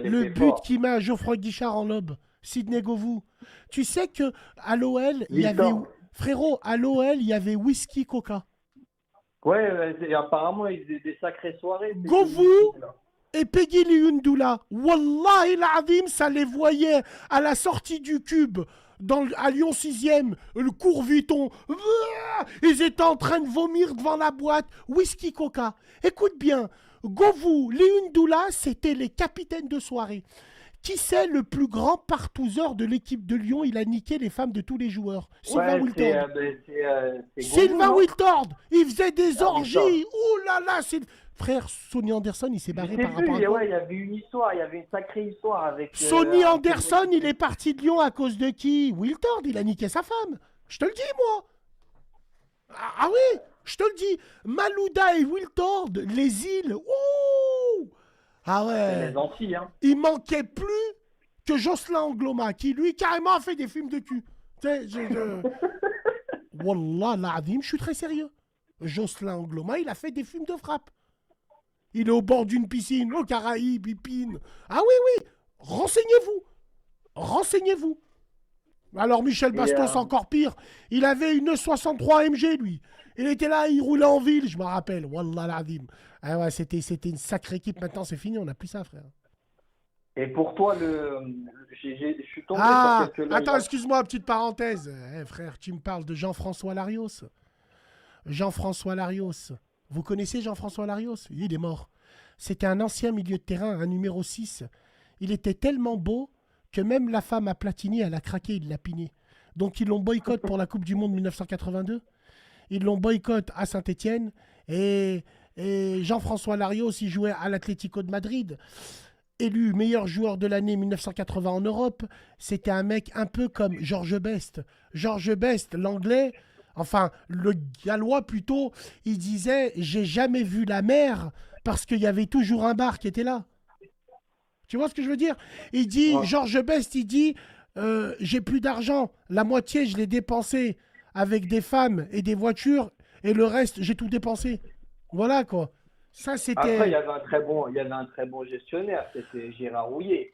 il Le était but fort. qu'il met à Geoffroy Guichard en lobe. Sidney Govou. Tu sais que à l'OL, il y avait. Wiltord. Frérot, à l'OL, il y avait Whisky Coca. Ouais, apparemment, il faisait des sacrées soirées, ces deux Govou là. et Peggy Liundoula. Wallahi l'azim, ça les voyait à la sortie du cube. À Lyon 6e, le cours Vuitton. Ils étaient en train de vomir devant la boîte. Whisky Coca. Écoute bien, Govou, Liundoula, c'était les capitaines de soirée. Qui c'est le plus grand partouzeur de l'équipe de Lyon? Il a niqué les femmes de tous les joueurs. Sylvain Ouais, Wiltord. c'est Govou, Sylvain non? Wiltord, il faisait des Ah, Wiltord. orgies. Ouh là là, frère Sonny Anderson, il s'est Je barré sais par rapport plus, à quoi? ouais, il y avait une histoire, il y avait une sacrée histoire avec Sonny un football Anderson, qui il est était. parti de Lyon à cause de qui? Wiltord, il a niqué sa femme. Je te le dis, moi. Ah oui, je te le dis. Malouda et Wiltord, les îles. Ouh. Ah C'est ouais. les Antilles, hein. Il manquait plus que Jocelyn Angloma, qui lui carrément a fait des films de cul. Tu sais, Wallah, l'azim, je suis très sérieux. Jocelyn Angloma, il a fait des films de frappe. Il est au bord d'une piscine, aux Caraïbes, il pine. Ah oui, oui, renseignez-vous. Renseignez-vous. Alors Michel Et Bastos, encore pire. Il avait une 63 MG, lui. Il était là, il roulait en ville, je me rappelle. Wallah l'azim. Ah ouais, c'était une sacrée équipe. Maintenant, c'est fini, on n'a plus ça, frère. et pour toi, je suis tombé sur Ah, quelques lives attends, là. excuse-moi, petite parenthèse. Frère, tu me parles de Jean-François Larios. Jean-François Larios. Vous connaissez Jean-François Larios? Il est mort. C'était un ancien milieu de terrain, un numéro 6. Il était tellement beau que même la femme à Platini, elle a craqué, il l'a piné. Donc ils l'ont boycott pour la Coupe du Monde 1982. Ils l'ont boycott à Saint-Étienne. Et Jean-François Larios, il jouait à l'Atlético de Madrid. Élu meilleur joueur de l'année 1980 en Europe, c'était un mec un peu comme Georges Best. Georges Best, l'anglais, enfin le gallois plutôt, il disait j'ai jamais vu la mer parce qu'il y avait toujours un bar qui était là. Tu vois ce que je veux dire? Il dit, Ouais. Georges Best, il dit j'ai plus d'argent, la moitié je l'ai dépensé avec des femmes et des voitures et le reste j'ai tout dépensé. Voilà quoi. Ça Après, c'était. il y avait un très bon gestionnaire, c'était Gérard Rouillet.